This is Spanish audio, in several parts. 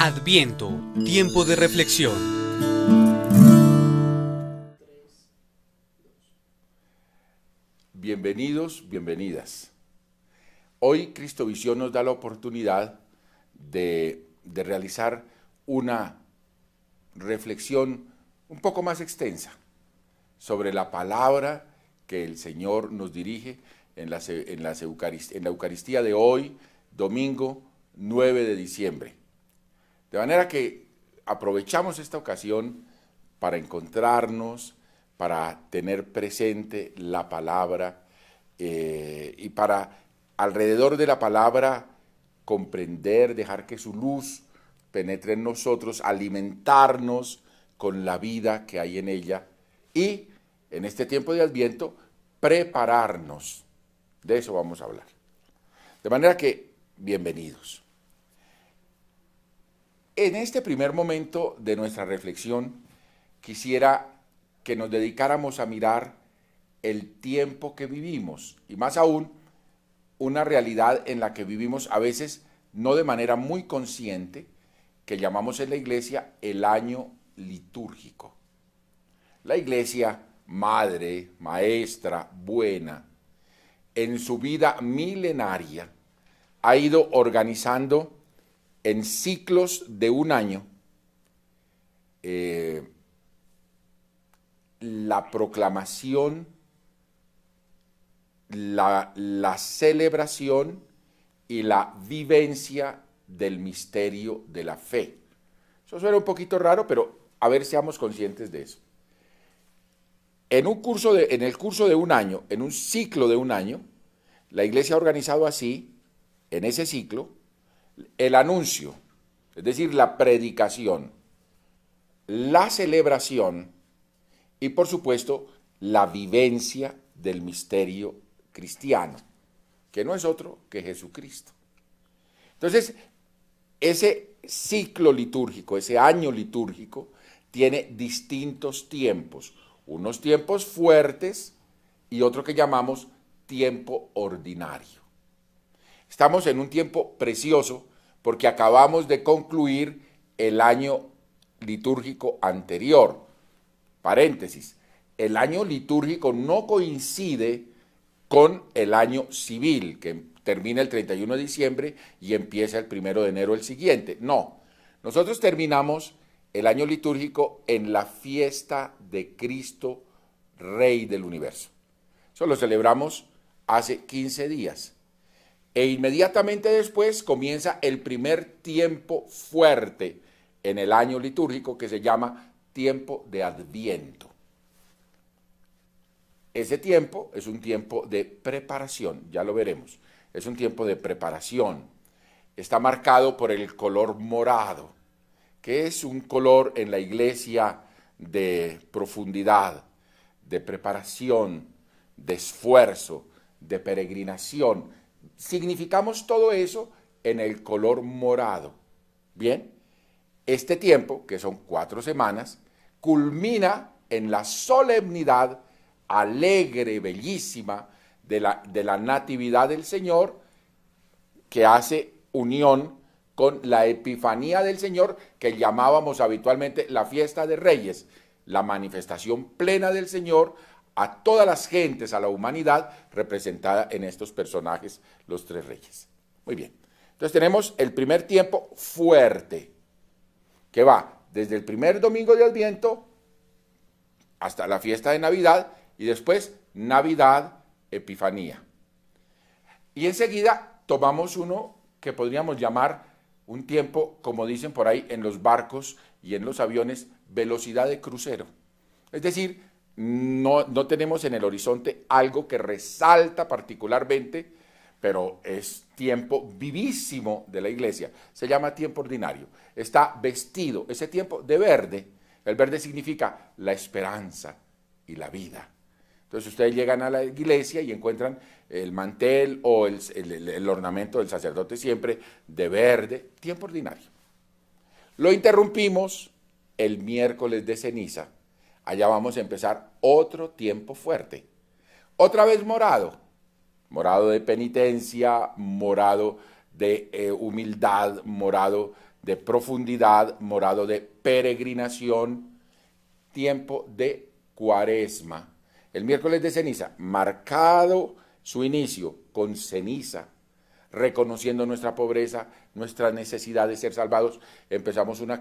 Adviento, tiempo de reflexión. Bienvenidos, bienvenidas. Hoy Cristovisión nos da la oportunidad de realizar una reflexión un poco más extensa sobre la palabra que el Señor nos dirige en la Eucaristía de hoy, domingo 9 de diciembre. De manera que aprovechamos esta ocasión para encontrarnos, para tener presente la palabra y para alrededor de la palabra comprender, dejar que su luz penetre en nosotros, alimentarnos con la vida que hay en ella y en este tiempo de Adviento prepararnos. De eso vamos a hablar. De manera que, bienvenidos. En este primer momento de nuestra reflexión, quisiera que nos dedicáramos a mirar el tiempo que vivimos, y más aún, una realidad en la que vivimos a veces no de manera muy consciente, que llamamos en la Iglesia el año litúrgico. La Iglesia, madre, maestra, buena, en su vida milenaria, ha ido organizando en ciclos de un año la proclamación, la celebración y la vivencia del misterio de la fe. Eso suena un poquito raro, pero a ver, seamos conscientes de eso. En el curso de un año, en un ciclo de un año, la Iglesia ha organizado así, en ese ciclo, el anuncio, es decir, la predicación, la celebración y, por supuesto, la vivencia del misterio cristiano, que no es otro que Jesucristo. Entonces, ese ciclo litúrgico, ese año litúrgico, tiene distintos tiempos, unos tiempos fuertes y otro que llamamos tiempo ordinario. Estamos en un tiempo precioso porque acabamos de concluir el año litúrgico anterior. Paréntesis, el año litúrgico no coincide con el año civil, que termina el 31 de diciembre y empieza el 1 de enero el siguiente. No, nosotros terminamos el año litúrgico en la fiesta de Cristo, Rey del Universo. Eso lo celebramos hace 15 días. E inmediatamente después comienza el primer tiempo fuerte en el año litúrgico que se llama tiempo de Adviento. Ese tiempo es un tiempo de preparación, ya lo veremos. Es un tiempo de preparación. Está marcado por el color morado, que es un color en la Iglesia de profundidad, de preparación, de esfuerzo, de peregrinación. Significamos todo eso en el color morado. Bien, este tiempo, que son 4 semanas, culmina en la solemnidad alegre, bellísima, de la Natividad del Señor, que hace unión con la Epifanía del Señor, que llamábamos habitualmente la fiesta de Reyes, la manifestación plena del Señor a todas las gentes, a la humanidad, representada en estos personajes, los 3 reyes. Muy bien. Entonces tenemos el primer tiempo fuerte, que va desde el primer domingo de Adviento hasta la fiesta de Navidad y después Navidad, Epifanía. Y enseguida tomamos uno que podríamos llamar un tiempo, como dicen por ahí en los barcos y en los aviones, velocidad de crucero. Es decir, no tenemos en el horizonte algo que resalta particularmente, pero es tiempo vivísimo de la Iglesia. Se llama tiempo ordinario. Está vestido ese tiempo de verde. El verde significa la esperanza y la vida. Entonces ustedes llegan a la iglesia y encuentran el mantel o el ornamento del sacerdote siempre de verde, tiempo ordinario. Lo interrumpimos el miércoles de ceniza. Allá vamos a empezar otro tiempo fuerte. Otra vez morado. Morado de penitencia, morado de humildad, morado de profundidad, morado de peregrinación, tiempo de cuaresma. El miércoles de ceniza, marcado su inicio con ceniza, reconociendo nuestra pobreza, nuestra necesidad de ser salvados, empezamos un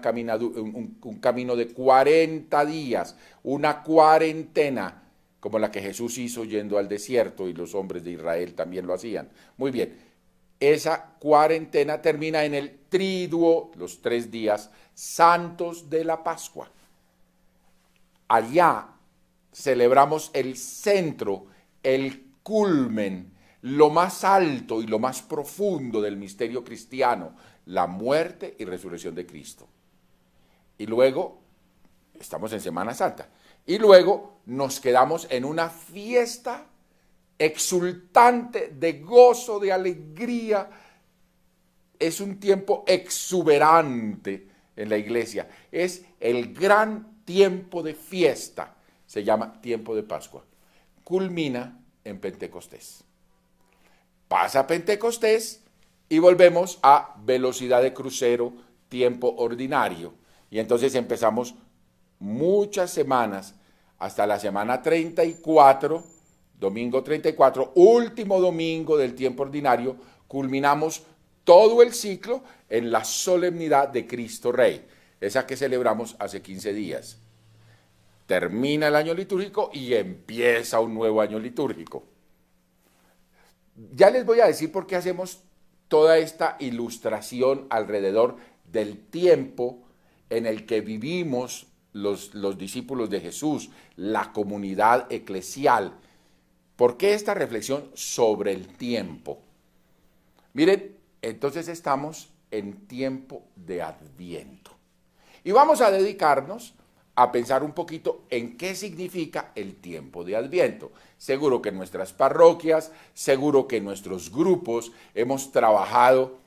camino de 40 días, una cuarentena, como la que Jesús hizo yendo al desierto, y los hombres de Israel también lo hacían. Muy bien, esa cuarentena termina en el triduo, los 3 días santos de la Pascua. Allá celebramos el centro, el culmen, lo más alto y lo más profundo del misterio cristiano, la muerte y resurrección de Cristo. Y luego, estamos en Semana Santa, y luego nos quedamos en una fiesta exultante de gozo, de alegría. Es un tiempo exuberante en la iglesia, es el gran tiempo de fiesta, se llama tiempo de Pascua, culmina en Pentecostés. Pasa Pentecostés y volvemos a velocidad de crucero, tiempo ordinario. Y entonces empezamos muchas semanas, hasta la semana 34, domingo 34, último domingo del tiempo ordinario, culminamos todo el ciclo en la solemnidad de Cristo Rey, esa que celebramos hace 15 días. Termina el año litúrgico y empieza un nuevo año litúrgico. Ya les voy a decir por qué hacemos toda esta ilustración alrededor del tiempo en el que vivimos los discípulos de Jesús, la comunidad eclesial. ¿Por qué esta reflexión sobre el tiempo? Miren, entonces estamos en tiempo de Adviento. Y vamos a dedicarnos a pensar un poquito en qué significa el tiempo de Adviento. Seguro que en nuestras parroquias, seguro que en nuestros grupos hemos trabajado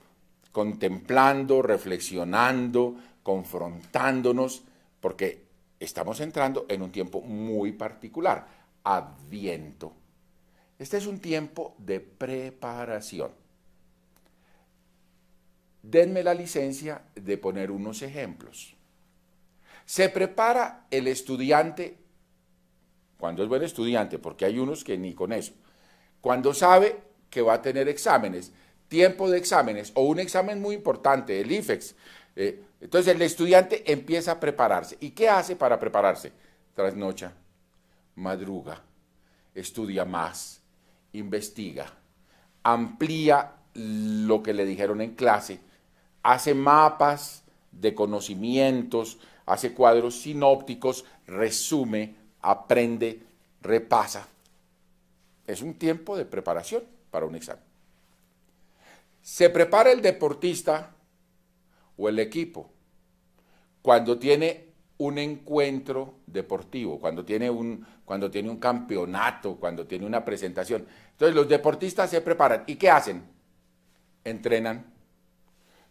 contemplando, reflexionando, confrontándonos, porque estamos entrando en un tiempo muy particular, Adviento. Este es un tiempo de preparación. Denme la licencia de poner unos ejemplos. Se prepara el estudiante, cuando es buen estudiante, porque hay unos que ni con eso, cuando sabe que va a tener exámenes, tiempo de exámenes, o un examen muy importante, el IFEX. Entonces el estudiante empieza a prepararse. ¿Y qué hace para prepararse? Trasnocha, madruga, estudia más, investiga, amplía lo que le dijeron en clase, hace mapas de conocimientos, hace cuadros sinópticos, resume, aprende, repasa. Es un tiempo de preparación para un examen. Se prepara el deportista o el equipo cuando tiene un encuentro deportivo, cuando tiene un campeonato, cuando tiene una presentación. Entonces los deportistas se preparan. ¿Y qué hacen? Entrenan,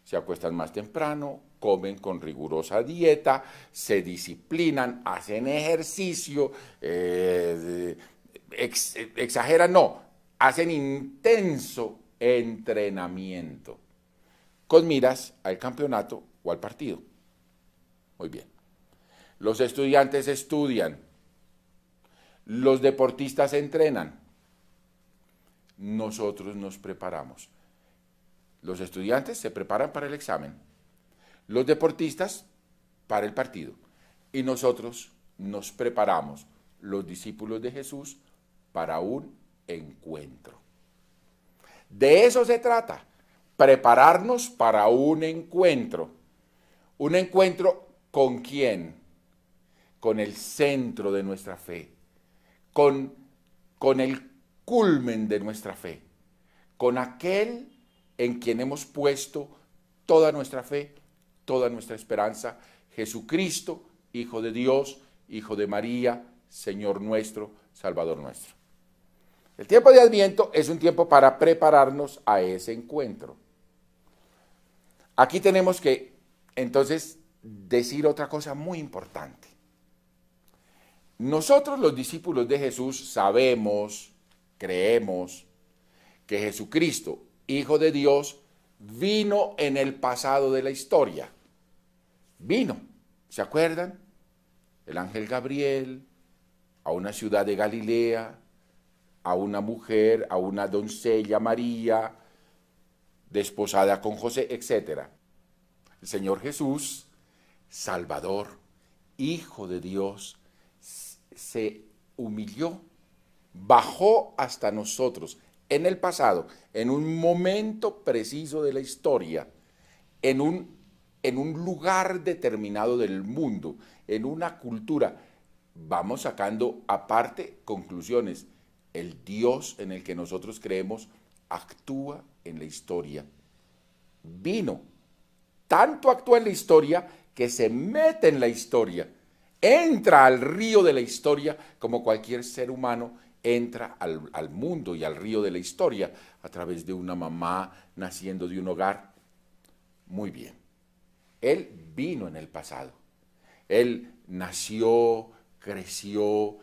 se acuestan más temprano, comen con rigurosa dieta, se disciplinan, hacen ejercicio, exageran, no, hacen intenso entrenamiento con miras al campeonato o al partido. Muy bien. Los estudiantes estudian, los deportistas entrenan, nosotros nos preparamos. Los estudiantes se preparan para el examen, los deportistas para el partido, y nosotros nos preparamos, los discípulos de Jesús, para un encuentro. De eso se trata, prepararnos para un encuentro. ¿Un encuentro con quién? Con el centro de nuestra fe, con el culmen de nuestra fe, con aquel en quien hemos puesto toda nuestra fe, toda nuestra esperanza, Jesucristo, Hijo de Dios, Hijo de María, Señor nuestro, Salvador nuestro. El tiempo de Adviento es un tiempo para prepararnos a ese encuentro. Aquí tenemos que, entonces, decir otra cosa muy importante. Nosotros, los discípulos de Jesús, sabemos, creemos que Jesucristo, Hijo de Dios, vino en el pasado de la historia. Vino, ¿se acuerdan? El ángel Gabriel a una ciudad de Galilea, a una mujer, a una doncella María, desposada con José, etc. El Señor Jesús, Salvador, Hijo de Dios, se humilló, bajó hasta nosotros en el pasado, en un momento preciso de la historia, en un lugar determinado del mundo, en una cultura. Vamos sacando aparte conclusiones. El Dios en el que nosotros creemos actúa en la historia. Vino, tanto actúa en la historia que se mete en la historia, entra al río de la historia como cualquier ser humano entra al mundo y al río de la historia a través de una mamá naciendo de un hogar. Muy bien. Él vino en el pasado. Él nació, creció,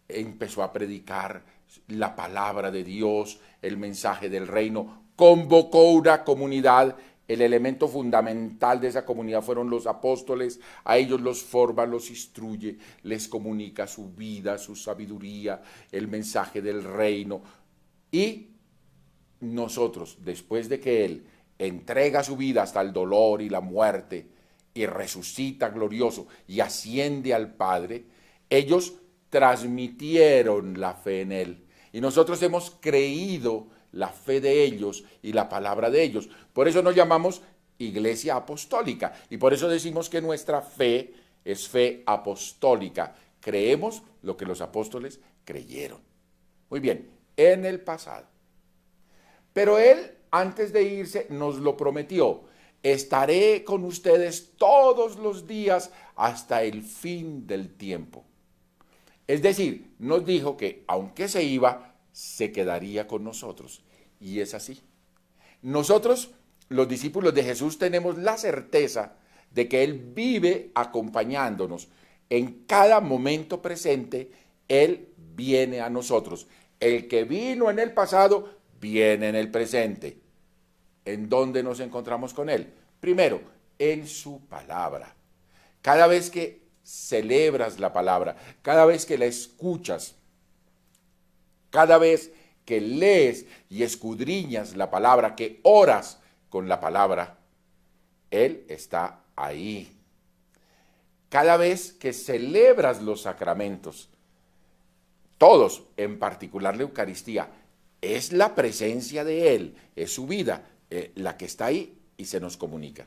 empezó a predicar la palabra de Dios, el mensaje del reino, convocó una comunidad. El elemento fundamental de esa comunidad fueron los apóstoles. A ellos los forma, los instruye, les comunica su vida, su sabiduría, el mensaje del reino. Y nosotros, después de que Él entrega su vida hasta el dolor y la muerte y resucita glorioso y asciende al Padre, ellos transmitieron la fe en Él. Y nosotros hemos creído la fe de ellos y la palabra de ellos. Por eso nos llamamos Iglesia Apostólica y por eso decimos que nuestra fe es fe apostólica. Creemos lo que los apóstoles creyeron. Muy bien, en el pasado. Pero Él, antes de irse, nos lo prometió. Estaré con ustedes todos los días hasta el fin del tiempo. Es decir, nos dijo que aunque se iba, se quedaría con nosotros. Y es así. Nosotros, los discípulos de Jesús, tenemos la certeza de que Él vive acompañándonos. En cada momento presente, Él viene a nosotros. El que vino en el pasado, viene en el presente. ¿En dónde nos encontramos con Él? Primero, en su palabra. Cada vez que celebras la palabra, cada vez que la escuchas, cada vez que lees y escudriñas la palabra, que oras con la palabra, Él está ahí. Cada vez que celebras los sacramentos, todos, en particular la Eucaristía, es la presencia de Él, es su vida, la que está ahí y se nos comunica.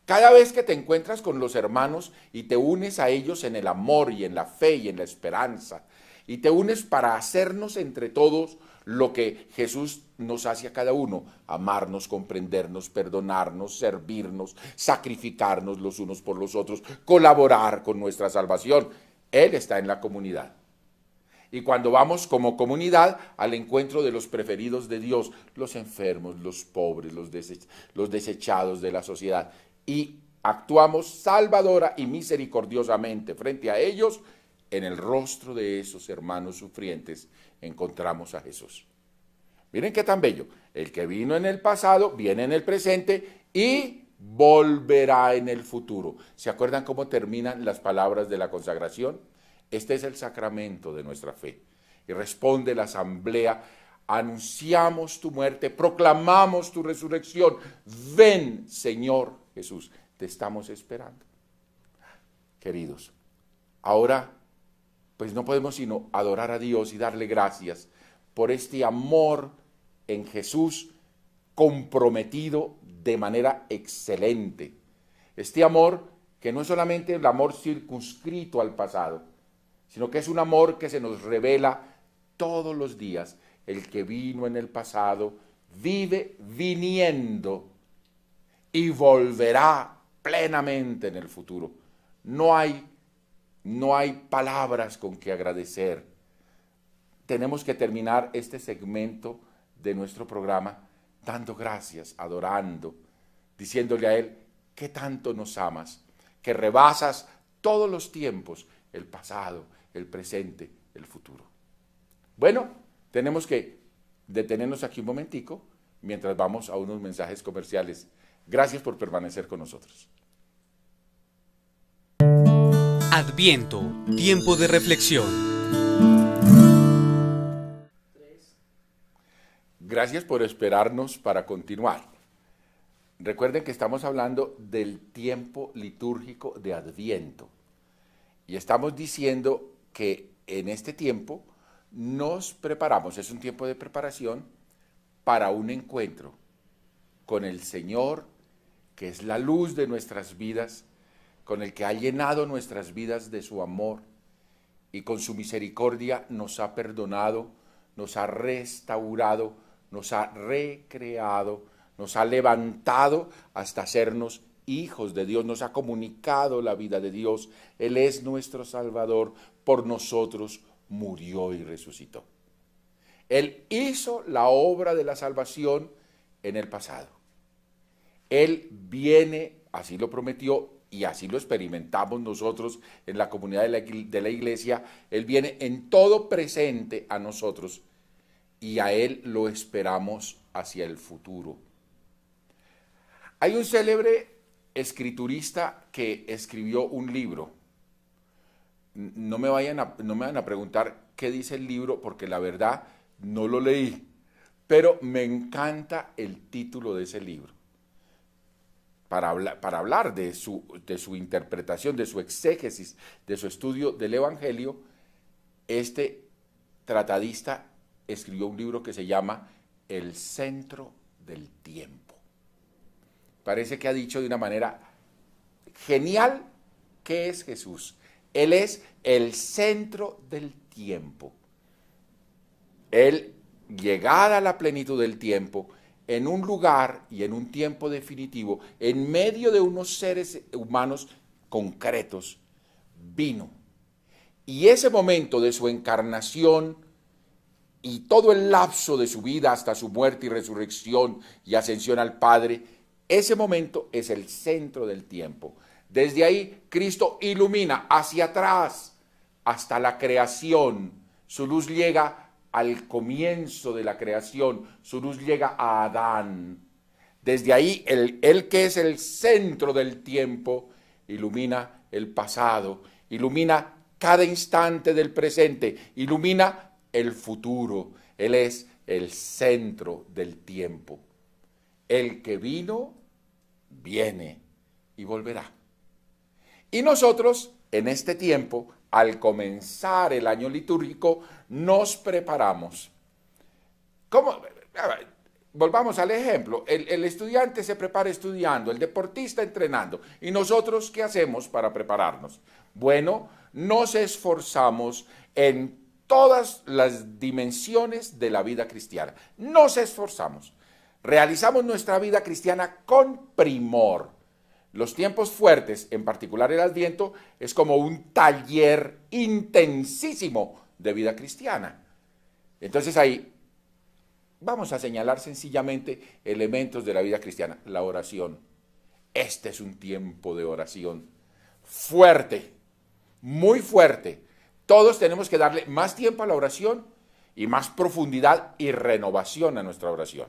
Cada vez que te encuentras con los hermanos y te unes a ellos en el amor y en la fe y en la esperanza, y te unes para hacernos entre todos lo que Jesús nos hace a cada uno, amarnos, comprendernos, perdonarnos, servirnos, sacrificarnos los unos por los otros, colaborar con nuestra salvación. Él está en la comunidad. Y cuando vamos como comunidad al encuentro de los preferidos de Dios, los enfermos, los pobres, los desechados de la sociedad, y actuamos salvadora y misericordiosamente frente a ellos, en el rostro de esos hermanos sufrientes encontramos a Jesús. Miren qué tan bello. El que vino en el pasado, viene en el presente y volverá en el futuro. ¿Se acuerdan cómo terminan las palabras de la consagración? Este es el sacramento de nuestra fe. Y responde la asamblea: anunciamos tu muerte, proclamamos tu resurrección. Ven, Señor Jesús, te estamos esperando. Queridos, ahora pues no podemos sino adorar a Dios y darle gracias por este amor en Jesús comprometido de manera excelente. Este amor que no es solamente el amor circunscrito al pasado, sino que es un amor que se nos revela todos los días. El que vino en el pasado vive viniendo y volverá plenamente en el futuro. No hay palabras con que agradecer. Tenemos que terminar este segmento de nuestro programa dando gracias, adorando, diciéndole a Él que tanto nos amas, que rebasas todos los tiempos, el pasado, el presente, el futuro. Bueno, tenemos que detenernos aquí un momentico mientras vamos a unos mensajes comerciales. Gracias por permanecer con nosotros. Adviento, tiempo de reflexión. Gracias por esperarnos para continuar. Recuerden que estamos hablando del tiempo litúrgico de Adviento. Y estamos diciendo que en este tiempo nos preparamos, es un tiempo de preparación para un encuentro con el Señor, que es la luz de nuestras vidas, con el que ha llenado nuestras vidas de su amor y con su misericordia nos ha perdonado, nos ha restaurado, nos ha recreado, nos ha levantado hasta hacernos hijos de Dios, nos ha comunicado la vida de Dios. Él es nuestro Salvador, por nosotros murió y resucitó. Él hizo la obra de la salvación en el pasado. Él viene, así lo prometió, y así lo experimentamos nosotros en la comunidad de la iglesia. Él viene en todo presente a nosotros y a Él lo esperamos hacia el futuro. Hay un célebre escriturista que escribió un libro. No me van a preguntar qué dice el libro, porque la verdad no lo leí, pero me encanta el título de ese libro. Para hablar de su interpretación, de su exégesis, de su estudio del Evangelio, este tratadista escribió un libro que se llama El centro del tiempo. Parece que ha dicho de una manera genial qué es Jesús. Él es el centro del tiempo. Él, llegada a la plenitud del tiempo, en un lugar y en un tiempo definitivo, en medio de unos seres humanos concretos, vino. Y ese momento de su encarnación y todo el lapso de su vida hasta su muerte y resurrección y ascensión al Padre, ese momento es el centro del tiempo. Desde ahí Cristo ilumina hacia atrás hasta la creación. Su luz llega al comienzo de la creación, su luz llega a Adán. Desde ahí, él que es el centro del tiempo, ilumina el pasado, ilumina cada instante del presente, ilumina el futuro. Él es el centro del tiempo. El que vino, viene y volverá. Y nosotros, en este tiempo, al comenzar el año litúrgico, nos preparamos. ¿Cómo? Volvamos al ejemplo. El estudiante se prepara estudiando, el deportista entrenando. ¿Y nosotros qué hacemos para prepararnos? Bueno, nos esforzamos en todas las dimensiones de la vida cristiana. Nos esforzamos. Realizamos nuestra vida cristiana con primor. Los tiempos fuertes, en particular el Adviento, es como un taller intensísimo de vida cristiana. Entonces ahí vamos a señalar sencillamente elementos de la vida cristiana. La oración. Este es un tiempo de oración fuerte, muy fuerte. Todos tenemos que darle más tiempo a la oración y más profundidad y renovación a nuestra oración.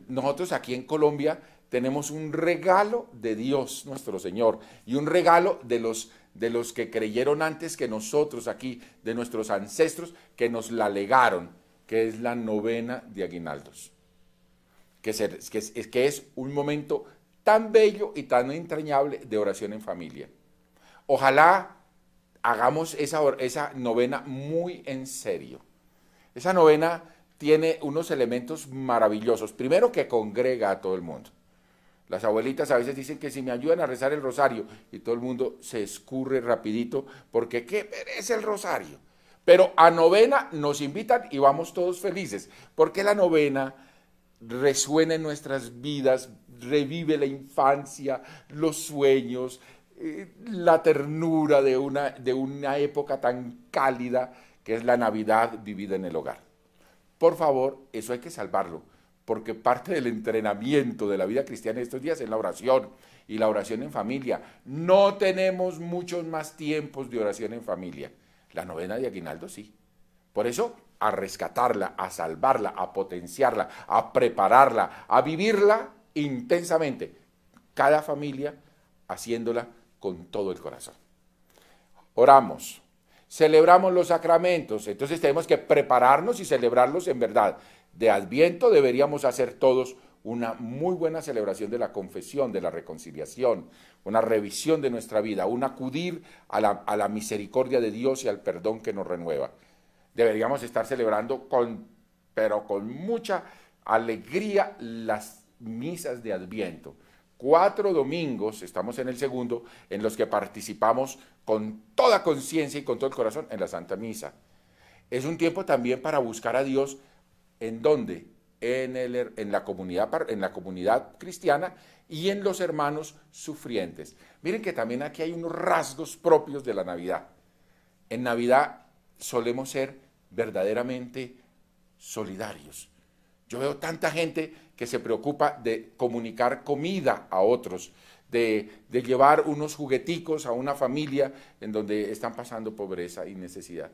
Nosotros aquí en Colombia tenemos un regalo de Dios nuestro Señor y un regalo de los que creyeron antes que nosotros aquí, de nuestros ancestros que nos la legaron, que es la novena de aguinaldos, que es un momento tan bello y tan entrañable de oración en familia. Ojalá hagamos esa novena muy en serio. Esa novena tiene unos elementos maravillosos. Primero, que congrega a todo el mundo. Las abuelitas a veces dicen que si me ayudan a rezar el rosario, y todo el mundo se escurre rapidito porque qué pereza el rosario. Pero a novena nos invitan y vamos todos felices, porque la novena resuena en nuestras vidas, revive la infancia, los sueños, la ternura de una época tan cálida que es la Navidad vivida en el hogar. Por favor, eso hay que salvarlo, porque parte del entrenamiento de la vida cristiana de estos días es la oración, y la oración en familia. No tenemos muchos más tiempos de oración en familia. La novena de aguinaldo sí. Por eso, a rescatarla, a salvarla, a potenciarla, a prepararla, a vivirla intensamente. Cada familia haciéndola con todo el corazón. oramos, celebramos los sacramentos, entonces tenemos que prepararnos y celebrarlos en verdad. De Adviento deberíamos hacer todos una muy buena celebración de la confesión, de la reconciliación, una revisión de nuestra vida, un acudir a la misericordia de Dios y al perdón que nos renueva. Deberíamos estar celebrando pero con mucha alegría las misas de Adviento. 4 domingos, estamos en el segundo, en los que participamos con toda conciencia y con todo el corazón en la Santa Misa. Es un tiempo también para buscar a Dios. ¿En dónde? En la comunidad cristiana y en los hermanos sufrientes. Miren que también aquí hay unos rasgos propios de la Navidad. En Navidad solemos ser verdaderamente solidarios. Yo veo tanta gente que se preocupa de comunicar comida a otros, de llevar unos jugueticos a una familia en donde están pasando pobreza y necesidad.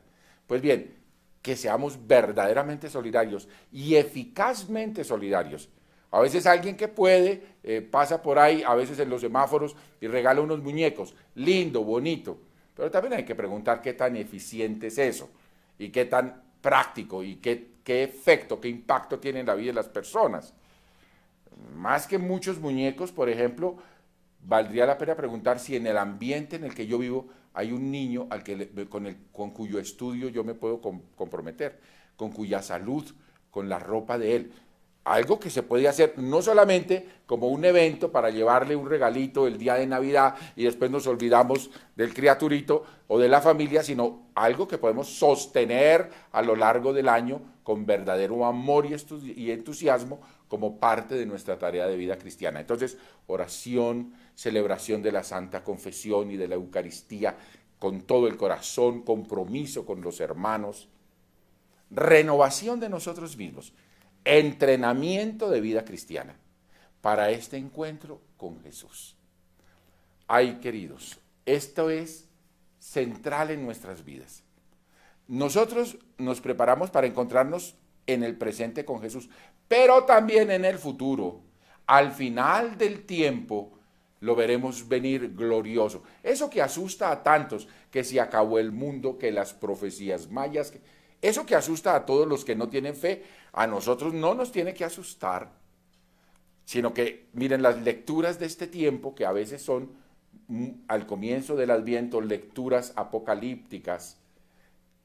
Pues bien, que seamos verdaderamente solidarios y eficazmente solidarios. A veces alguien que puede pasa por ahí, a veces en los semáforos, y regala unos muñecos, lindo, bonito, pero también hay que preguntar qué tan eficiente es eso, y qué tan práctico, y qué efecto, qué impacto tiene en la vida de las personas. Más que muchos muñecos, por ejemplo, valdría la pena preguntar si en el ambiente en el que yo vivo hay un niño con cuyo estudio yo me puedo comprometer, con cuya salud, con la ropa de él. Algo que se puede hacer no solamente como un evento para llevarle un regalito el día de Navidad y después nos olvidamos del criaturito o de la familia, sino algo que podemos sostener a lo largo del año con verdadero amor y entusiasmo como parte de nuestra tarea de vida cristiana. Entonces, oración, celebración de la Santa Confesión y de la Eucaristía con todo el corazón, compromiso con los hermanos, renovación de nosotros mismos, entrenamiento de vida cristiana para este encuentro con Jesús. Ay, queridos, esto es central en nuestras vidas. Nosotros nos preparamos para encontrarnos en el presente con Jesús, pero también en el futuro. Al final del tiempo lo veremos venir glorioso. Eso que asusta a tantos, que se acabó el mundo, que las profecías mayas, eso que asusta a todos los que no tienen fe, a nosotros no nos tiene que asustar, sino que miren las lecturas de este tiempo, que a veces son al comienzo del Adviento lecturas apocalípticas.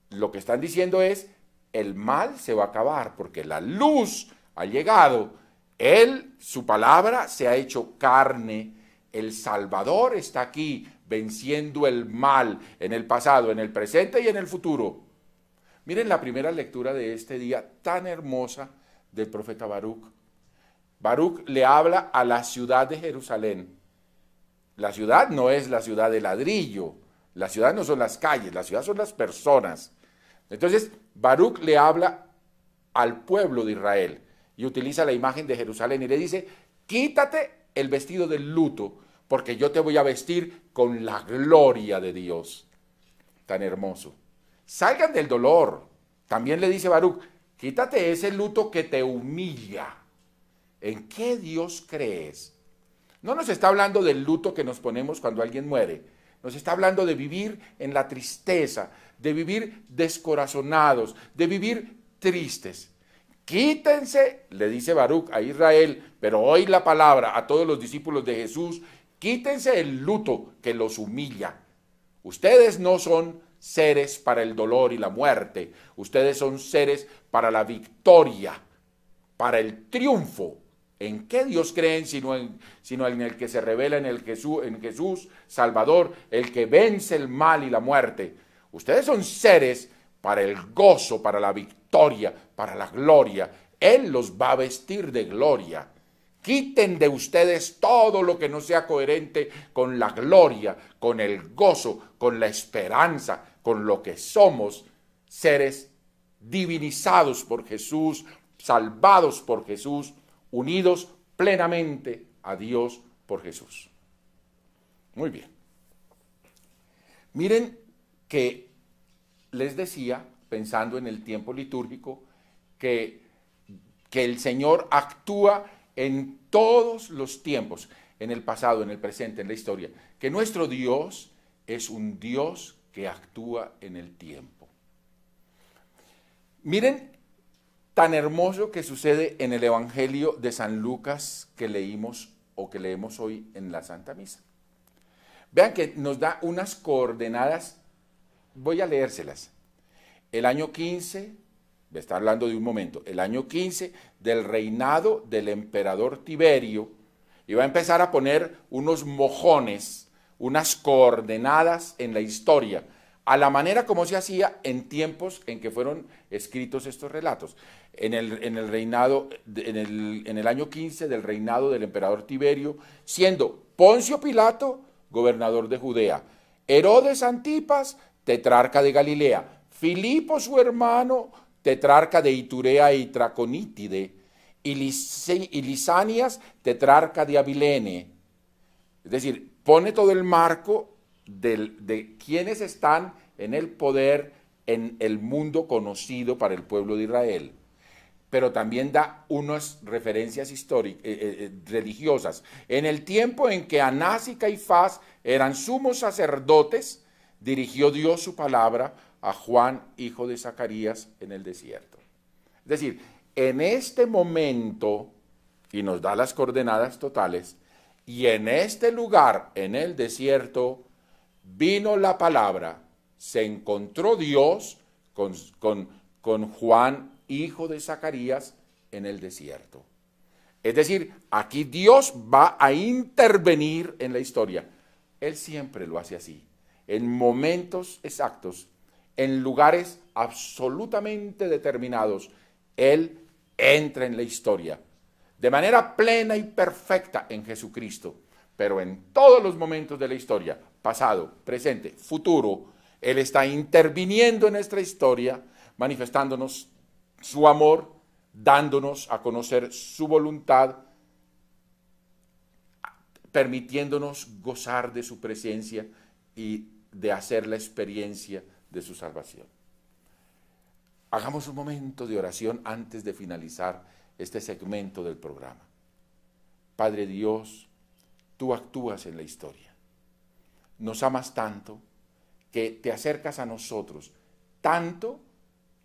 Lo que están diciendo es, el mal se va a acabar porque la luz ha llegado. Él, su palabra, se ha hecho carne. El Salvador está aquí venciendo el mal en el pasado, en el presente y en el futuro. Miren la primera lectura de este día tan hermosa del profeta Baruch. Baruch le habla a la ciudad de Jerusalén. La ciudad no es la ciudad de ladrillo, la ciudad no son las calles, la ciudad son las personas. Entonces, Baruch le habla al pueblo de Israel y utiliza la imagen de Jerusalén y le dice, quítate el vestido del luto, porque yo te voy a vestir con la gloria de Dios. Tan hermoso. Salgan del dolor. También le dice Baruch, quítate ese luto que te humilla. ¿En qué Dios crees? No nos está hablando del luto que nos ponemos cuando alguien muere. Nos está hablando de vivir en la tristeza, de vivir descorazonados, de vivir tristes. Quítense, le dice Baruch a Israel, pero hoy la palabra a todos los discípulos de Jesús, quítense el luto que los humilla. Ustedes no son seres para el dolor y la muerte, ustedes son seres para la victoria, para el triunfo. ¿En qué Dios creen sino en el que se revela en Jesús Salvador, el que vence el mal y la muerte? Ustedes son seres para el gozo, para la victoria, para la gloria. Él los va a vestir de gloria. Quiten de ustedes todo lo que no sea coherente con la gloria, con el gozo, con la esperanza, con lo que somos, seres divinizados por Jesús, salvados por Jesús, unidos plenamente a Dios por Jesús. Muy bien. Miren que les decía, pensando en el tiempo litúrgico, que el Señor actúa en todos los tiempos, en el pasado, en el presente, en la historia, que nuestro Dios es un Dios que actúa en el tiempo. Miren tan hermoso que sucede en el Evangelio de San Lucas que leímos o que leemos hoy en la Santa Misa. Vean que nos da unas coordenadas, voy a leérselas. El año 15, me está hablando de un momento, el año 15 del reinado del emperador Tiberio, y va a empezar a poner unos mojones, unas coordenadas en la historia, a la manera como se hacía en tiempos en que fueron escritos estos relatos. En el reinado, en el año 15 del reinado del emperador Tiberio, siendo Poncio Pilato gobernador de Judea, Herodes Antipas, tetrarca de Galilea, Filipo su hermano, tetrarca de Iturea y Traconítide, y Lisanias, tetrarca de Abilene. Es decir, pone todo el marco de quienes están en el poder en el mundo conocido para el pueblo de Israel. Pero también da unas referencias religiosas. En el tiempo en que Anás y Caifás eran sumos sacerdotes, dirigió Dios su palabra a Juan, hijo de Zacarías, en el desierto. Es decir, en este momento, y nos da las coordenadas totales, y en este lugar, en el desierto, vino la palabra, se encontró Dios con Juan, hijo de Zacarías, en el desierto. Es decir, aquí Dios va a intervenir en la historia. Él siempre lo hace así, en momentos exactos, en lugares absolutamente determinados. Él entra en la historia de manera plena y perfecta en Jesucristo, pero en todos los momentos de la historia, pasado, presente, futuro, Él está interviniendo en nuestra historia, manifestándonos su amor, dándonos a conocer su voluntad, permitiéndonos gozar de su presencia y de hacer la experiencia de su salvación. Hagamos un momento de oración antes de finalizar este segmento del programa. Padre Dios, tú actúas en la historia. Nos amas tanto que te acercas a nosotros, tanto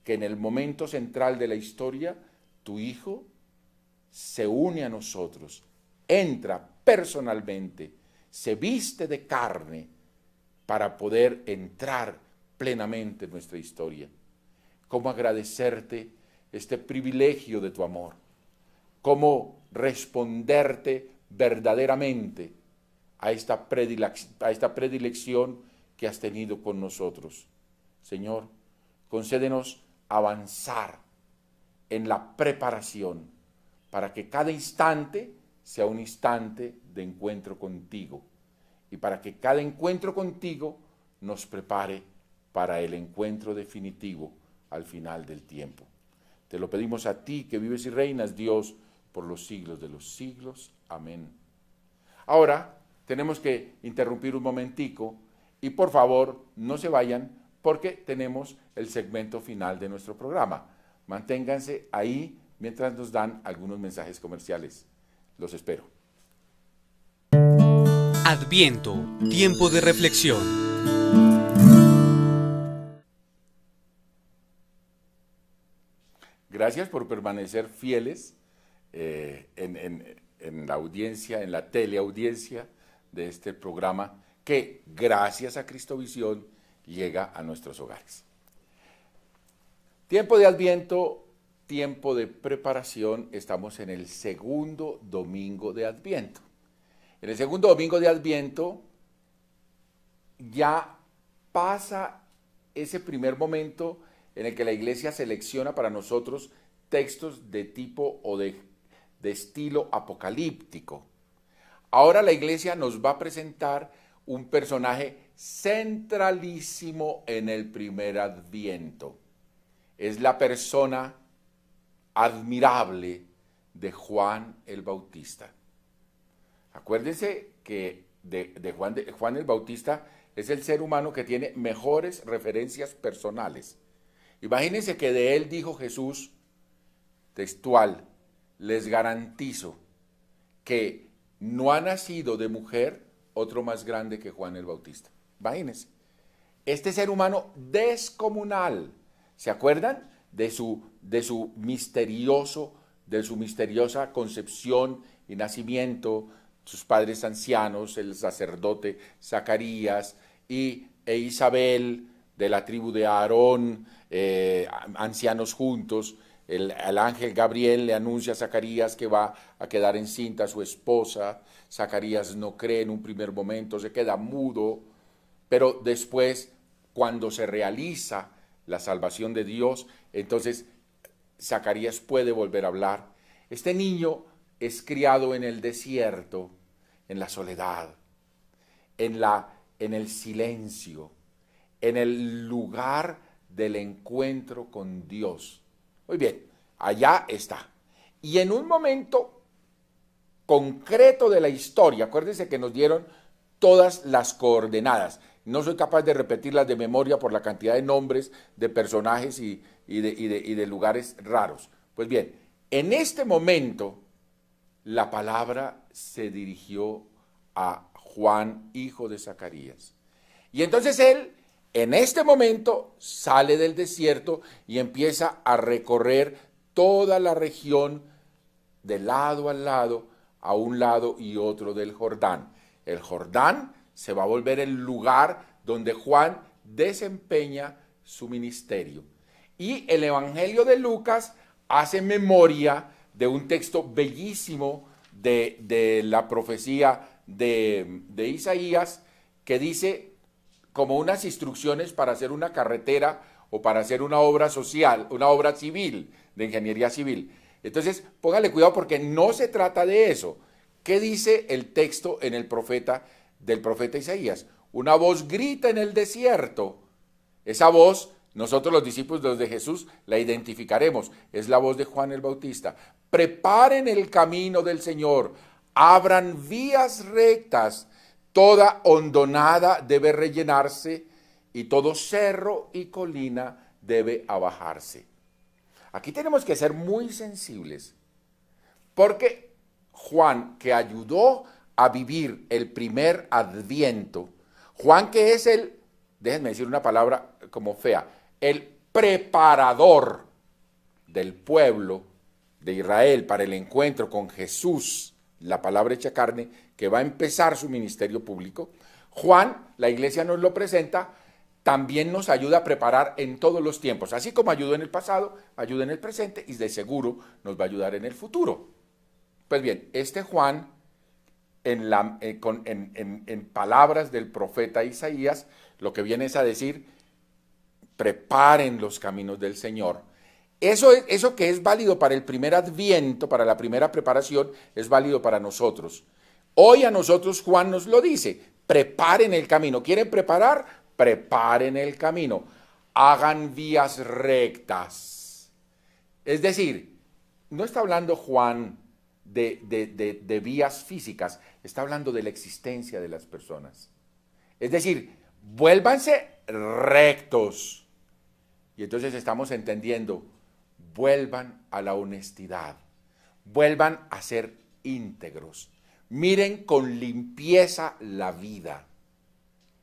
que en el momento central de la historia, tu Hijo se une a nosotros, entra personalmente, se viste de carne para poder entrar plenamente en nuestra historia. ¿Cómo agradecerte este privilegio de tu amor? ¿Cómo responderte verdaderamente a esta predilección que has tenido con nosotros? Señor, concédenos avanzar en la preparación para que cada instante sea un instante de encuentro contigo y para que cada encuentro contigo nos prepare para el encuentro definitivo al final del tiempo. Te lo pedimos a ti que vives y reinas, Dios, por los siglos de los siglos. Amén. Ahora tenemos que interrumpir un momentico y por favor no se vayan porque tenemos el segmento final de nuestro programa. Manténganse ahí mientras nos dan algunos mensajes comerciales. Los espero. Adviento, tiempo de reflexión. Gracias por permanecer fieles en la audiencia, en la teleaudiencia de este programa que, gracias a Cristovisión, llega a nuestros hogares. Tiempo de Adviento, tiempo de preparación. Estamos en el segundo domingo de Adviento. En el segundo domingo de Adviento ya pasa ese primer momento en el que la Iglesia selecciona para nosotros textos de tipo o de estilo apocalíptico. Ahora la Iglesia nos va a presentar un personaje centralísimo en el primer Adviento. Es la persona admirable de Juan el Bautista. Acuérdense que Juan el Bautista es el ser humano que tiene mejores referencias personales. Imagínense que de él dijo Jesús, textual, les garantizo que no ha nacido de mujer otro más grande que Juan el Bautista. Imagínense. este ser humano descomunal. ¿Se acuerdan de su misteriosa concepción y nacimiento? Sus padres ancianos, el sacerdote Zacarías e Isabel de la tribu de Aarón, ancianos juntos. El ángel Gabriel le anuncia a Zacarías que va a quedar encinta a su esposa. Zacarías no cree en un primer momento, se queda mudo, pero después, cuando se realiza la salvación de Dios, entonces Zacarías puede volver a hablar. Este niño es criado en el desierto, en la soledad, en el silencio, en el lugar del encuentro con Dios. Muy bien, allá está. Y en un momento concreto de la historia, acuérdense que nos dieron todas las coordenadas. No soy capaz de repetirlas de memoria por la cantidad de nombres, de personajes y de lugares raros. Pues bien, en este momento la palabra se dirigió a Juan, hijo de Zacarías. Y entonces él, en este momento, sale del desierto y empieza a recorrer toda la región de lado a lado, a un lado y otro del Jordán. El Jordán se va a volver el lugar donde Juan desempeña su ministerio. Y el Evangelio de Lucas hace memoria de un texto bellísimo de la profecía de Isaías, que dice como unas instrucciones para hacer una carretera o para hacer una obra social, una obra civil, de ingeniería civil. Entonces, póngale cuidado porque no se trata de eso. ¿Qué dice el texto del profeta Isaías? Una voz grita en el desierto. Esa voz, nosotros los discípulos de Jesús la identificaremos. Es la voz de Juan el Bautista. Preparen el camino del Señor, abran vías rectas, toda hondonada debe rellenarse y todo cerro y colina debe abajarse. Aquí tenemos que ser muy sensibles, porque Juan, que ayudó a vivir el primer adviento, Juan que es déjenme decir una palabra como fea, el preparador del pueblo de Israel para el encuentro con Jesús, la palabra hecha carne, que va a empezar su ministerio público. Juan, la iglesia nos lo presenta, también nos ayuda a preparar en todos los tiempos, así como ayudó en el pasado, ayuda en el presente y de seguro nos va a ayudar en el futuro. Pues bien, este Juan, en palabras del profeta Isaías, lo que viene es a decir, preparen los caminos del Señor. Eso que es válido para el primer adviento, para la primera preparación, es válido para nosotros. Hoy a nosotros Juan nos lo dice, preparen el camino. ¿Quieren preparar? Preparen el camino. Hagan vías rectas. Es decir, no está hablando Juan de vías físicas, está hablando de la existencia de las personas. Es decir, vuélvanse rectos. Y entonces estamos entendiendo, vuelvan a la honestidad, vuelvan a ser íntegros, miren con limpieza la vida,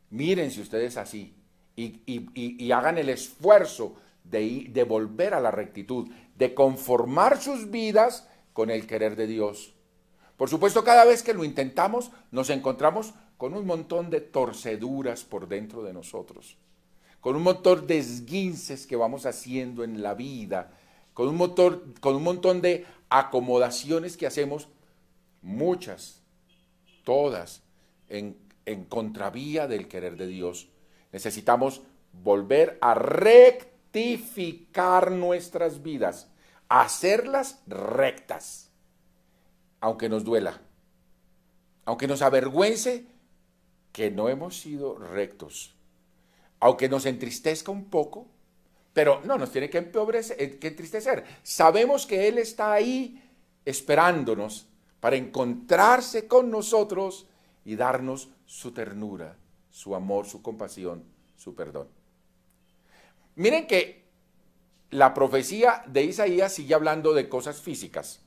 mírense ustedes así y hagan el esfuerzo de volver a la rectitud, de conformar sus vidas con el querer de Dios. Por supuesto, cada vez que lo intentamos, nos encontramos con un montón de torceduras por dentro de nosotros, con un montón de esguinces que vamos haciendo en la vida, con un montón de acomodaciones que hacemos, muchas, todas, en contravía del querer de Dios. Necesitamos volver a rectificar nuestras vidas, hacerlas rectas, aunque nos duela, aunque nos avergüence que no hemos sido rectos, aunque nos entristezca un poco, pero no nos tiene que entristecer. Sabemos que Él está ahí esperándonos para encontrarse con nosotros y darnos su ternura, su amor, su compasión, su perdón. Miren que la profecía de Isaías sigue hablando de cosas físicas.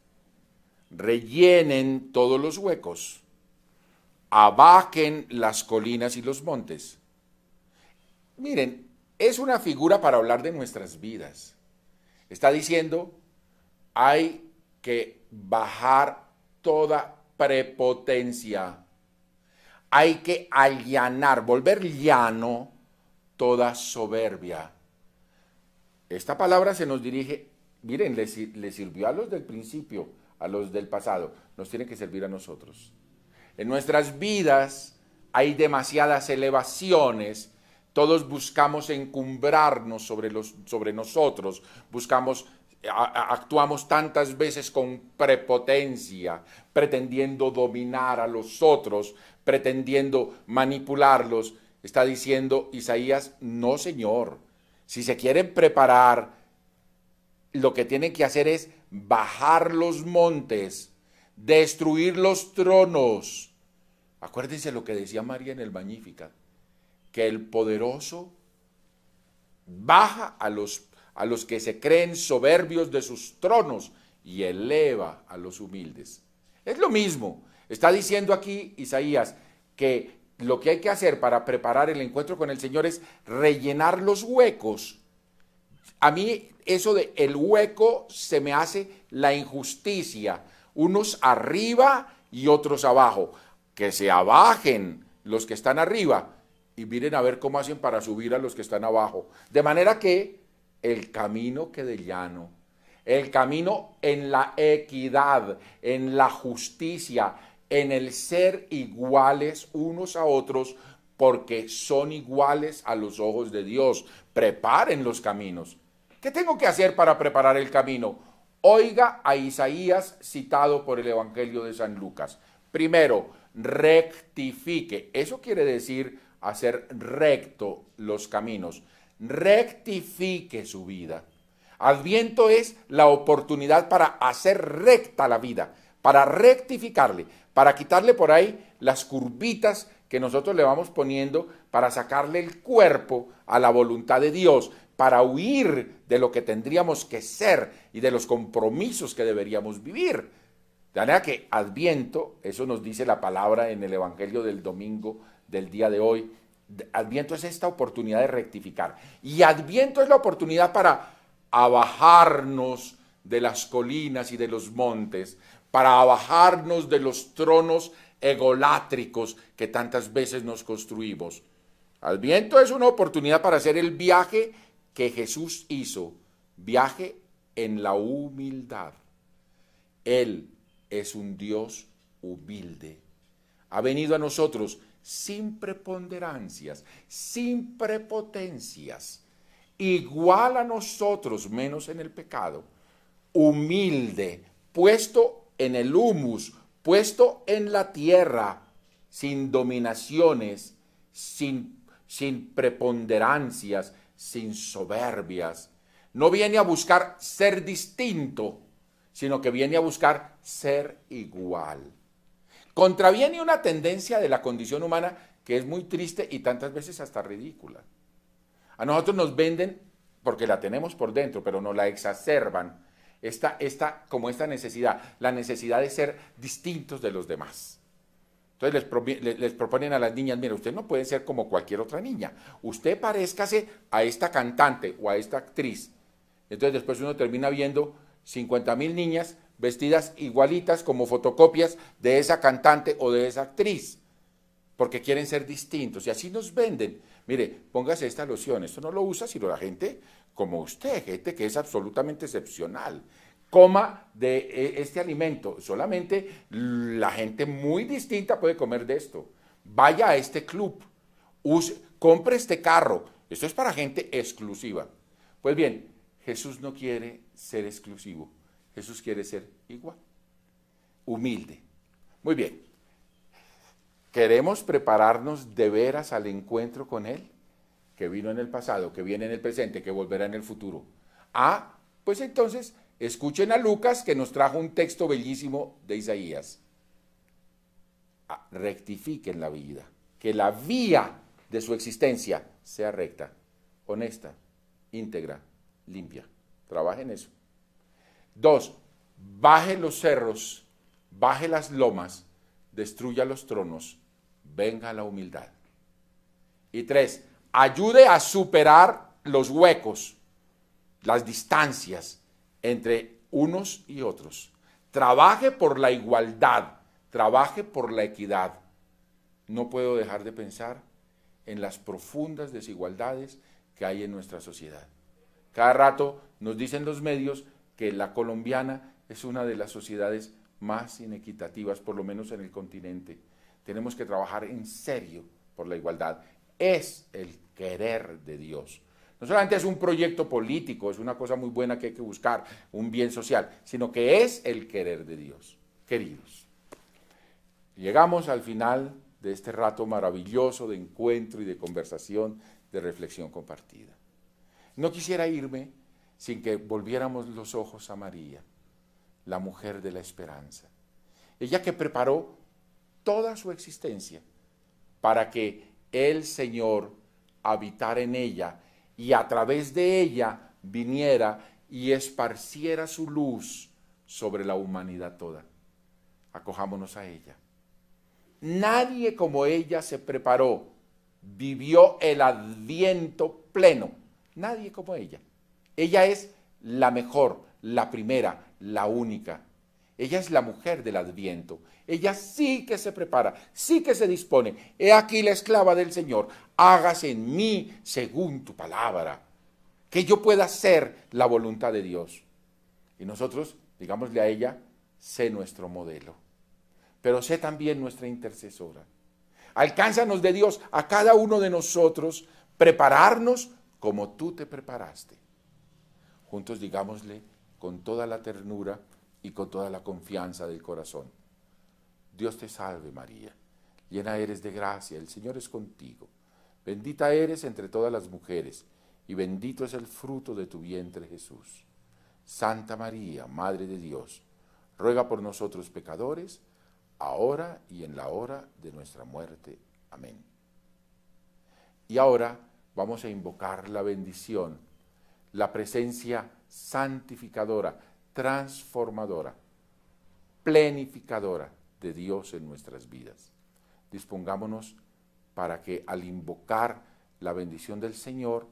Rellenen todos los huecos, abajen las colinas y los montes. Miren, es una figura para hablar de nuestras vidas. Está diciendo, hay que bajar toda prepotencia. Hay que allanar, volver llano toda soberbia. Esta palabra se nos dirige, miren, le sirvió a los del principio, a los del pasado, nos tiene que servir a nosotros. En nuestras vidas hay demasiadas elevaciones, todos buscamos encumbrarnos sobre nosotros, actuamos tantas veces con prepotencia, pretendiendo dominar a los otros, pretendiendo manipularlos. Está diciendo Isaías, no señor, si se quieren preparar, lo que tienen que hacer es bajar los montes, destruir los tronos. Acuérdense lo que decía María en el Magnificat, que el poderoso baja a los que se creen soberbios de sus tronos y eleva a los humildes. Es lo mismo. Está diciendo aquí Isaías que lo que hay que hacer para preparar el encuentro con el Señor es rellenar los huecos. A mí eso de el hueco se me hace la injusticia. Unos arriba y otros abajo. Que se abajen los que están arriba y miren a ver cómo hacen para subir a los que están abajo. De manera que el camino quede llano. El camino en la equidad, en la justicia, en el ser iguales unos a otros, porque son iguales a los ojos de Dios. Preparen los caminos. ¿Qué tengo que hacer para preparar el camino? Oiga a Isaías citado por el Evangelio de San Lucas. Primero, rectifique. Eso quiere decir hacer recto los caminos. Rectifique su vida. Adviento es la oportunidad para hacer recta la vida, para rectificarle, para quitarle por ahí las curvitas que nosotros le vamos poniendo, para sacarle el cuerpo a la voluntad de Dios, para huir de lo que tendríamos que ser y de los compromisos que deberíamos vivir. De manera que Adviento, eso nos dice la palabra en el Evangelio del domingo del día de hoy, Adviento es esta oportunidad de rectificar. Y Adviento es la oportunidad para abajarnos de las colinas y de los montes, para abajarnos de los tronos egolátricos que tantas veces nos construimos. Adviento es una oportunidad para hacer el viaje que Jesús hizo, viaje en la humildad. Él es un Dios humilde. Ha venido a nosotros sin preponderancias, sin prepotencias, igual a nosotros, menos en el pecado, humilde, puesto en el humus, puesto en la tierra, sin dominaciones, sin preponderancias, sin soberbias. No viene a buscar ser distinto, sino que viene a buscar ser igual. Contraviene una tendencia de la condición humana que es muy triste y tantas veces hasta ridícula. A nosotros nos venden, porque la tenemos por dentro, pero nos la exacerban, esta necesidad, la necesidad de ser distintos de los demás. Entonces les proponen a las niñas, mira, usted no puede ser como cualquier otra niña, usted paréscase a esta cantante o a esta actriz. Entonces después uno termina viendo 50,000 niñas vestidas igualitas como fotocopias de esa cantante o de esa actriz, porque quieren ser distintos, y así nos venden. Mire, póngase esta loción, esto no lo usa sino la gente como usted, gente que es absolutamente excepcional. Coma de este alimento, solamente la gente muy distinta puede comer de esto. Vaya a este club, compre este carro, esto es para gente exclusiva. Pues bien, Jesús no quiere ser exclusivo, Jesús quiere ser igual, humilde. Muy bien, ¿queremos prepararnos de veras al encuentro con Él? Que vino en el pasado, que viene en el presente, que volverá en el futuro. Pues entonces, escuchen a Lucas, que nos trajo un texto bellísimo de Isaías. Rectifiquen la vida, que la vía de su existencia sea recta, honesta, íntegra, limpia. Trabajen eso. 2, baje los cerros, baje las lomas, destruya los tronos, venga la humildad. Y 3, ayude a superar los huecos, las distancias entre unos y otros. Trabaje por la igualdad, trabaje por la equidad. No puedo dejar de pensar en las profundas desigualdades que hay en nuestra sociedad. Cada rato nos dicen los medios que la colombiana es una de las sociedades más inequitativas, por lo menos en el continente. Tenemos que trabajar en serio por la igualdad. Es el querer de Dios. No solamente es un proyecto político, es una cosa muy buena que hay que buscar, un bien social, sino que es el querer de Dios. Queridos, llegamos al final de este rato maravilloso de encuentro y de conversación, de reflexión compartida. No quisiera irme sin que volviéramos los ojos a María, la mujer de la esperanza. Ella que preparó toda su existencia para que el Señor habitara en ella y a través de ella viniera y esparciera su luz sobre la humanidad toda. Acojámonos a ella. Nadie como ella se preparó, vivió el Adviento pleno. Nadie como ella. Ella es la mejor, la primera, la única. Ella es la mujer del Adviento. Ella sí que se prepara, sí que se dispone. He aquí la esclava del Señor. Hágase en mí según tu palabra. Que yo pueda hacer la voluntad de Dios. Y nosotros, digámosle a ella, sé nuestro modelo. Pero sé también nuestra intercesora. Alcánzanos de Dios a cada uno de nosotros, prepararnos como tú te preparaste. Juntos digámosle con toda la ternura y con toda la confianza del corazón. Dios te salve María, llena eres de gracia, el Señor es contigo. Bendita eres entre todas las mujeres, y bendito es el fruto de tu vientre Jesús. Santa María, Madre de Dios, ruega por nosotros pecadores, ahora y en la hora de nuestra muerte. Amén. Y ahora vamos a invocar la bendición, la presencia santificadora, transformadora, plenificadora de Dios en nuestras vidas. Dispongámonos para que al invocar la bendición del Señor,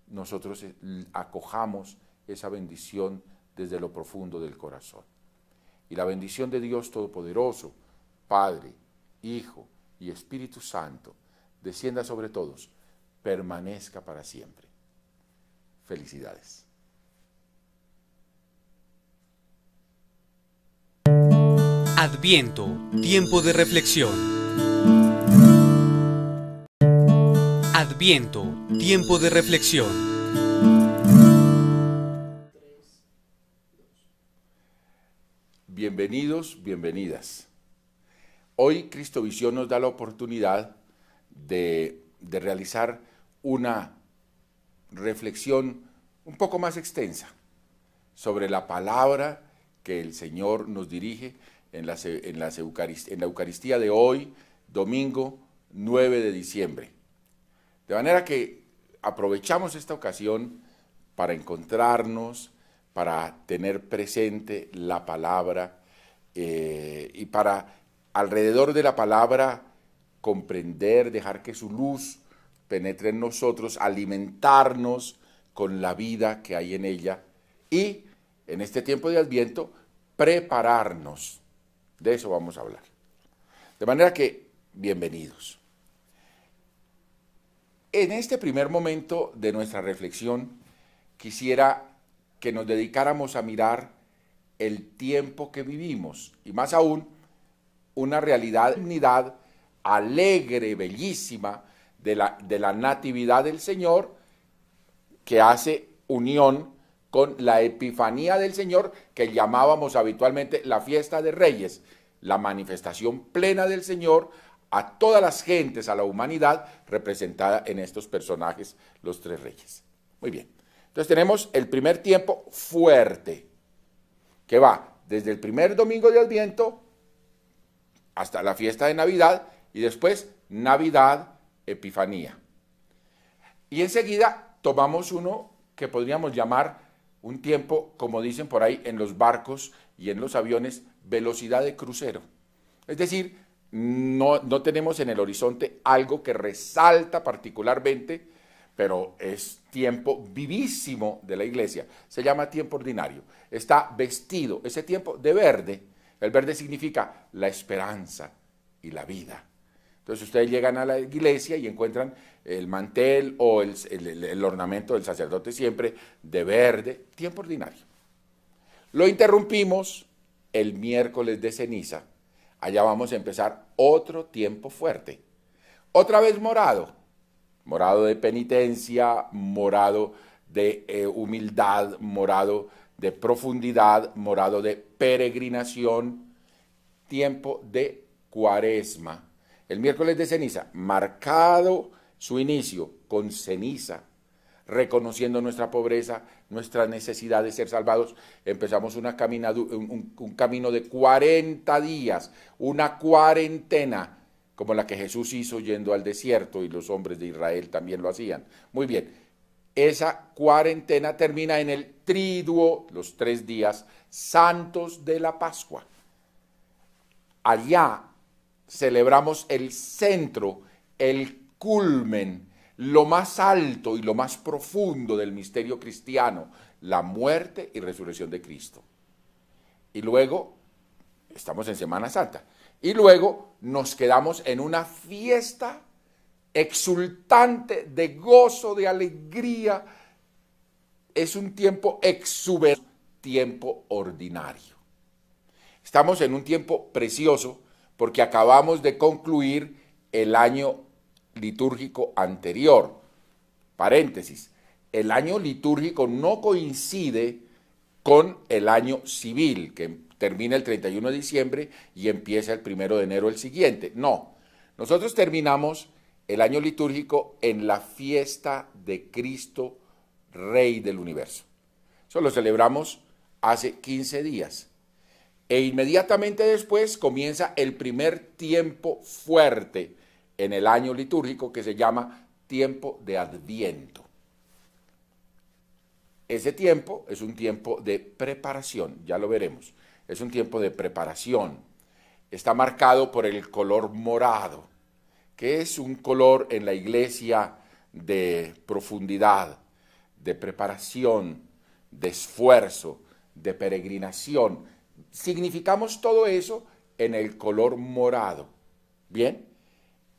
nosotros acojamos esa bendición desde lo profundo del corazón. Y la bendición de Dios Todopoderoso, Padre, Hijo y Espíritu Santo, descienda sobre todos, permanezca para siempre. Felicidades. Adviento, tiempo de reflexión. Adviento, tiempo de reflexión. Bienvenidos, bienvenidas. Hoy Cristovisión nos da la oportunidad de realizar una reflexión un poco más extensa sobre la palabra que el Señor nos dirige en la Eucaristía de hoy, domingo 9 de diciembre. De manera que aprovechamos esta ocasión para encontrarnos, para tener presente la palabra y para alrededor de la palabra comprender, dejar que su luz penetre en nosotros, alimentarnos con la vida que hay en ella y en este tiempo de Adviento prepararnos. De eso vamos a hablar. De manera que, bienvenidos. En este primer momento de nuestra reflexión, quisiera que nos dedicáramos a mirar el tiempo que vivimos y más aún una realidad, unidad alegre, bellísima de la natividad del Señor que hace unión con la Epifanía del Señor que llamábamos habitualmente la fiesta de Reyes, la manifestación plena del Señor a todas las gentes, a la humanidad representada en estos personajes, los tres reyes. Muy bien, entonces tenemos el primer tiempo fuerte, que va desde el primer domingo de Adviento hasta la fiesta de Navidad y después Navidad, Epifanía. Y enseguida tomamos uno que podríamos llamar un tiempo, como dicen por ahí en los barcos y en los aviones, velocidad de crucero. Es decir, no tenemos en el horizonte algo que resalta particularmente, pero es tiempo vivísimo de la iglesia. Se llama tiempo ordinario. Está vestido ese tiempo de verde. El verde significa la esperanza y la vida. Entonces ustedes llegan a la iglesia y encuentran el mantel o el ornamento del sacerdote siempre de verde, tiempo ordinario. Lo interrumpimos el miércoles de ceniza. Allá vamos a empezar otro tiempo fuerte. Otra vez morado. Morado de penitencia, morado de humildad, morado de profundidad, morado de peregrinación, tiempo de cuaresma. El miércoles de ceniza, marcado su inicio con ceniza, reconociendo nuestra pobreza, nuestra necesidad de ser salvados, empezamos un camino de 40 días, una cuarentena, como la que Jesús hizo yendo al desierto y los hombres de Israel también lo hacían. Muy bien, esa cuarentena termina en el triduo, los 3 días santos de la Pascua. Allá celebramos el centro, el culmen, lo más alto y lo más profundo del misterio cristiano, la muerte y resurrección de Cristo. Y luego, estamos en Semana Santa, y luego nos quedamos en una fiesta exultante de gozo, de alegría. Es un tiempo exuberante, tiempo ordinario. Estamos en un tiempo precioso porque acabamos de concluir el año litúrgico anterior. Paréntesis, el año litúrgico no coincide con el año civil, que termina el 31 de diciembre y empieza el 1 de enero el siguiente. No, nosotros terminamos el año litúrgico en la fiesta de Cristo, Rey del Universo. Eso lo celebramos hace 15 días. E inmediatamente después comienza el primer tiempo fuerte en el año litúrgico que se llama tiempo de Adviento. Ese tiempo es un tiempo de preparación, ya lo veremos. Es un tiempo de preparación. Está marcado por el color morado, que es un color en la iglesia de profundidad, de preparación, de esfuerzo, de peregrinación. Significamos todo eso en el color morado. Bien,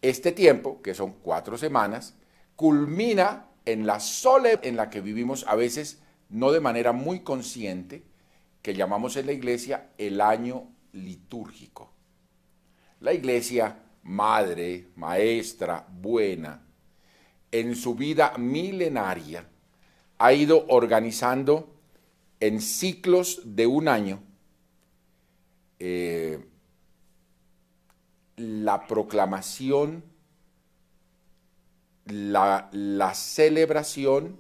este tiempo, que son 4 semanas, culmina en la soledad en la que vivimos a veces no de manera muy consciente, que llamamos en la iglesia el año litúrgico. La iglesia, madre, maestra, buena, en su vida milenaria, ha ido organizando en ciclos de un año la proclamación, la celebración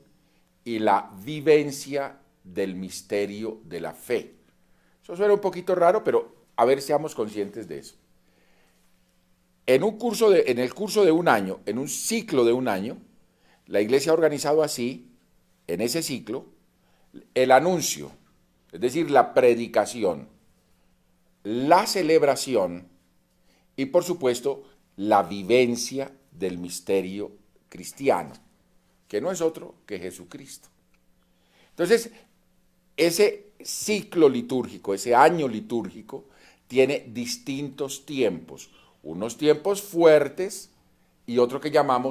y la vivencia del misterio de la fe. Eso suena un poquito raro, pero a ver, seamos conscientes de eso. En el curso de un año, en un ciclo de un año, la iglesia ha organizado así, en ese ciclo, el anuncio, es decir, la predicación, la celebración y, por supuesto, la vivencia del misterio cristiano, que no es otro que Jesucristo. Entonces, ese ciclo litúrgico, ese año litúrgico, tiene distintos tiempos, unos tiempos fuertes y otro que llamamos